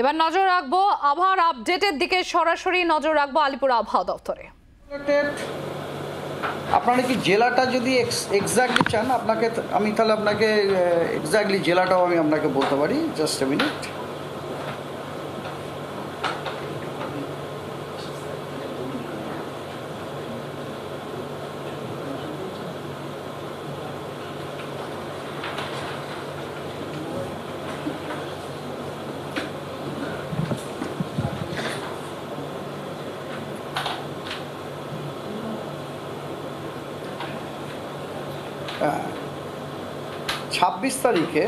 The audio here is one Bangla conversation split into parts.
এবার নজর রাখবো আবহাওয়ার আপডেটের দিকে, সরাসরি নজর রাখবো আলিপুর আবহাওয়া দপ্তরে। আপনারা কি জেলাটা যদি এক্স্যাক্টলি চান আপনাকে আমি তাহলে আপনাকে এক্স্যাক্টলি জেলাটাও আমি আপনাকে বলতে পারি। Just a minute. হ্যাঁ, 26 তারিখে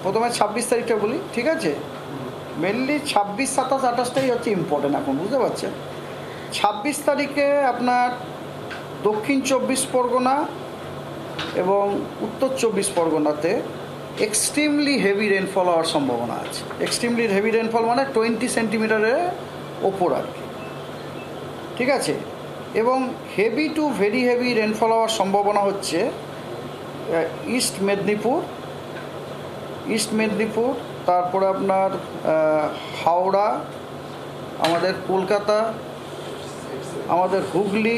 প্রথমে 26 তারিখটা বলি, ঠিক আছে? মেনলি 26, 27, 28টাই হচ্ছে ইম্পর্টেন্ট এখন, বুঝতে পারছেন? 26 তারিখে আপনার দক্ষিণ 24 পরগনা এবং উত্তর 24 পরগনাতে এক্সট্রিমলি হেভি রেনফল হওয়ার সম্ভাবনা আছে। এক্সট্রিমলি হেভি রেনফল মানে 20 সেন্টিমিটারের ওপর আর কি, ঠিক আছে? এবং heavy two very heavy rainfall হওয়ার সম্ভাবনা হচ্ছে ইস্ট মেদিনীপুর, তারপরে আপনার হাওড়া, আমাদের কলকাতা, আমাদের হুগলি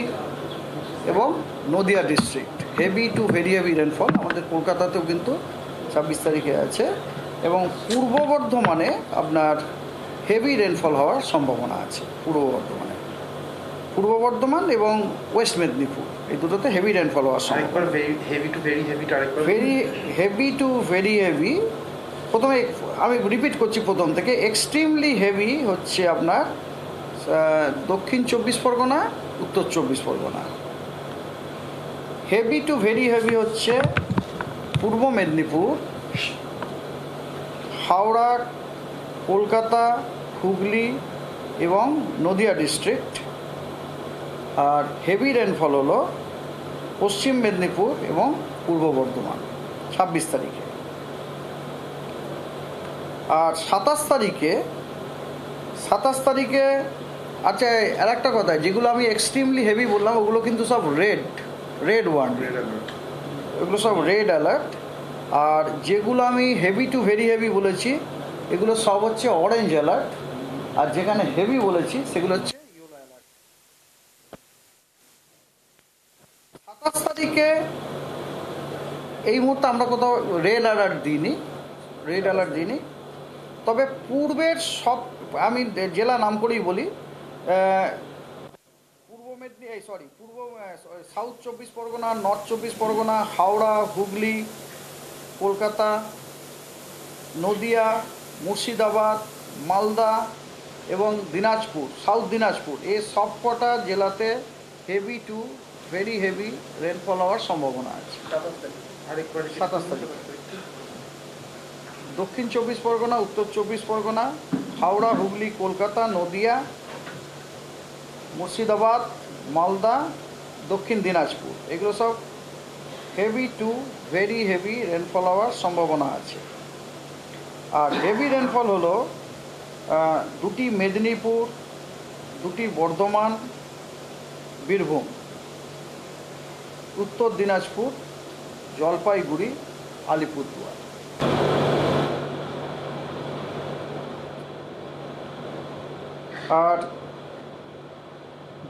এবং Nadia district. Heavy two very heavy rainfall আমাদের কলকাতাতেও কিন্তু 26 তারিখে আছে। এবং পূর্ব বর্ধমানে আপনার হেভি রেনফল হওয়ার সম্ভাবনা আছে। পূর্ব বর্ধমান এবং ওয়েস্ট মেদিনীপুর এই দুটোতে হেভি রেনফল হওয়ার সম্ভাবনা। Very heavy two very heavy, প্রথমে আমি রিপিট করছি প্রথম থেকে। এক্সট্রিমলি হেভি হচ্ছে আপনার দক্ষিণ 24 পরগনা, উত্তর 24 Pargana. Heavy two very heavy হচ্ছে পূর্ব মেদিনীপুর, হাওড়া, কলকাতা, হুগলি এবং নদিয়া ডিস্ট্রিক্ট। আর হেভি রেনফল হলো পশ্চিম মেদিনীপুর এবং পূর্ব বর্ধমান 26 তারিখে। আর 27 তারিখে আচ্ছা, আর একটা কথা, যেগুলো আমি এক্সট্রিমলি হেভি বললাম ওগুলো কিন্তু সব রেড ওয়ার্নিং, এগুলো সব রেড অ্যালার্ট। আর যেগুলো আমি হেভি টু ভেরি হেভি বলেছি এগুলো সব হচ্ছে অরেঞ্জ অ্যালার্ট। আর যেখানে হেভি বলেছি সেগুলো হচ্ছে ইয়েলো অ্যালার্ট। 27 তারিখে এই মুহূর্তে আমরা কোথাও রেড অ্যালার্ট দিইনি। তবে পূর্বের সব, আমি জেলা নাম করেই বলি, সাউথ 24 পরগনা, নর্থ 24 পরগনা, হাওড়া, হুগলি, কলকাতা, নদিয়া, মুর্শিদাবাদ, মালদা এবং দিনাজপুর, সাউথ দিনাজপুর, এই সব কটা জেলাতে heavy two very heavy rainfall হওয়ার সম্ভাবনা আছে। 27 তারিখ দক্ষিণ 24 পরগনা, উত্তর 24 পরগনা, হাওড়া, হুগলি, কলকাতা, নদিয়া, মুর্শিদাবাদ, মালদা, দক্ষিণ দিনাজপুর, এগুলো সব heavy two very heavy rainfall হওয়ার সম্ভাবনা আছে। আর হেভি রেনফল হলো দুটি মেদিনীপুর, দুটি বর্ধমান, বীরভূম, উত্তর দিনাজপুর, জলপাইগুড়ি, আলিপুরদুয়ার। আর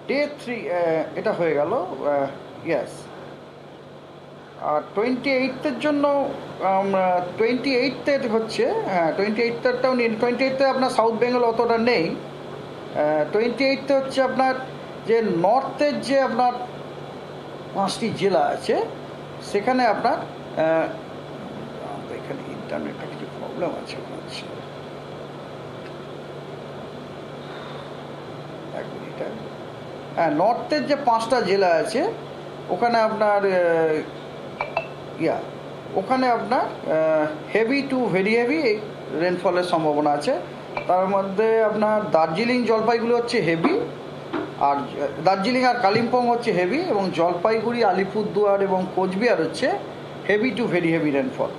ডে 3 এটা হয়ে গেল, ইয়েস। আর 28 জন্য 28 হচ্ছে, হ্যাঁ 28টাও নিন। 28 আপনার সাউথ বেঙ্গল অতটা নেই। 28 হচ্ছে আপনার যে নর্থের যে আপনার 5টি জেলা আছে সেখানে আপনার এখানে ইন্টারনেটটা কিছু প্রবলেম আছে মনে হচ্ছে। হ্যাঁ, নর্থের যে 5টা জেলা আছে ওখানে আপনার ওখানে আপনার হেভি টু ভেরি হেভি রেনফলের সম্ভাবনা আছে। তার মধ্যে আপনার দার্জিলিং, জলপাইগুড়ি হচ্ছে হেভি, আর দার্জিলিং আর কালিম্পং হচ্ছে হেভি, এবং জলপাইগুড়ি, আলিপুরদুয়ার এবং কোচবিহার হচ্ছে heavy two very heavy rainfall.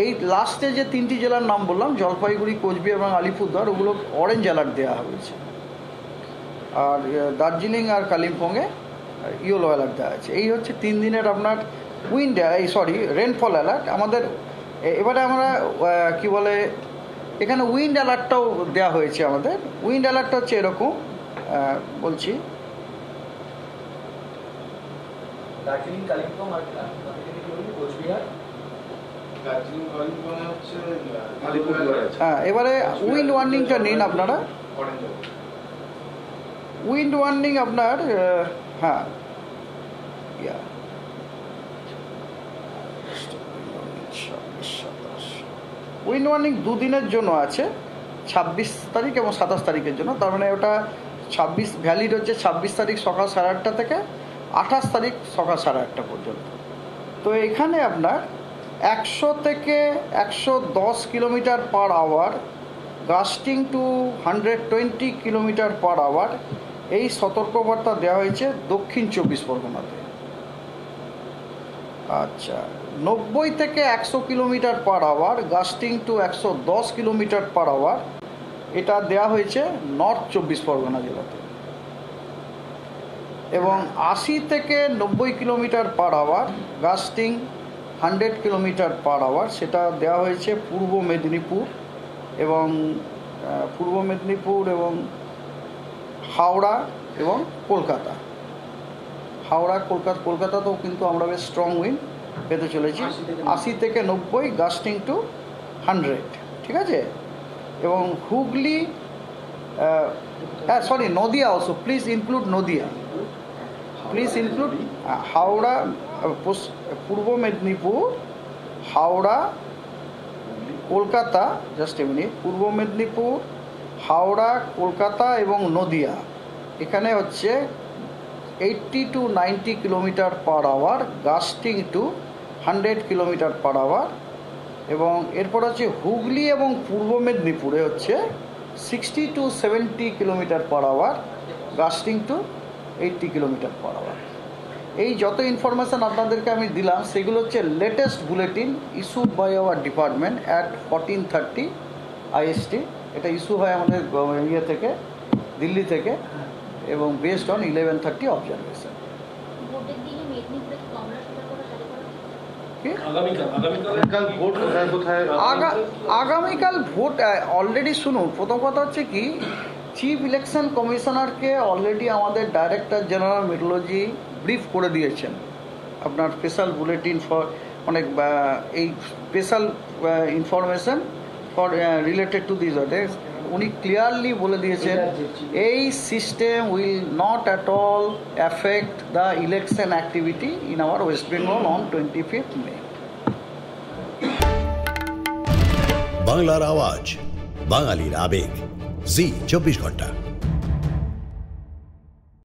এই লাস্টে যে 3টি জেলার নাম বললাম, জলপাইগুড়ি, কোচবিহার এবং আলিপুরদুয়ার, ওগুলো অরেঞ্জ অ্যালার্ট দেওয়া হয়েছে। আর দার্জিলিং আর কালিম্পংয়ে ইয়েলো অ্যালার্ট দেওয়া আছে। এই হচ্ছে 3 দিনের আপনার রেনফল অ্যালার্ট আমাদের। এবারে আমরা কি বলে এখানে উইন্ড অ্যালার্টটাও দেওয়া হয়েছে আমাদের। উইন্ড অ্যালার্টটা হচ্ছে এরকম, বলছি দার্জিলিং, কালিম্পং আর কোচবিহার। দার্জিলিং, কালিম্পং হচ্ছে আলিপুরদুয়ার আছে। হ্যাঁ, এবারে উইন্ড ওয়ার্নিংটা নিন আপনারা। উইন্ড ওয়ার্নিং আপনার হ্যাঁ উইন্ড ওয়ার্নিং দুদিনের জন্য আছে, 26 তারিখ এবং 27 তারিখের জন্য। তার মানে ওটা 26 ভ্যালিড হচ্ছে 26 তারিখ সকাল 8:30 থেকে 28 তারিখ সকাল 8:30 পর্যন্ত। তো এখানে আপনার 100 থেকে 110 kilometre per hour, gusting to 120 kilometre per hour এই সতর্কবার্তা দেওয়া হয়েছে দক্ষিণ 24 পরগনাতে। আচ্ছা, 90 থেকে 100 kilometre per hour, gusting to 110 kilometre per hour এটা দেওয়া হয়েছে নর্থ 24 পরগনা জেলাতে। এবং 80 থেকে 90 kilometre per hour, gusting 100 kilometre per hour সেটা দেওয়া হয়েছে পূর্ব মেদিনীপুর এবং হাওড়া এবং কলকাতা। কলকাতাতেও কিন্তু আমরা বেশ স্ট্রং উইন্ড পেতে চলেছি, 80 থেকে 90, গাস্টিং টু 100, ঠিক আছে। এবং Hooghly, Nadia also, please include Nadia, Howrah, Purba Medinipur, Howrah, Kolkata, just a minute, Purba Medinipur, Howrah, Kolkata এবং নদিয়া এখানে হচ্ছে 80 to 90 kilometre per hour, gusting to 100 kilometre per hour. এবং এরপর হচ্ছে হুগলি এবং পূর্ব মেদিনীপুরে হচ্ছে 60 to 70 kilometre per hour, gusting to 80 kilometre per hour. এই যত ইনফরমেশান আপনাদেরকে আমি দিলাম সেগুলো হচ্ছে latest bulletin issued by our department at 14:30 IST। এটা ইস্যু হয় আমাদের থেকে, দিল্লি থেকে, এবং বেসড অন 11:30 অবজারভেশন। আগামীকাল ভোট অলরেডি শুনুন। প্রথম কথা হচ্ছে কি, চিফ ইলেকশন কমিশনারকে অলরেডি আমাদের ডাইরেক্টর জেনারেল মেট্রোলজি ব্রিফ করে দিয়েছেন আপনার স্পেশাল বুলেটিন ফর অনেক এই special information for related to this order. উনি ক্লিয়ারলি বলে দিয়েছেন এই system will not at all affect the election activity in our West Bengal on 25 May। বাংলার আওয়াজ, বাঙালির আবেগ, জি 24 ঘন্টা।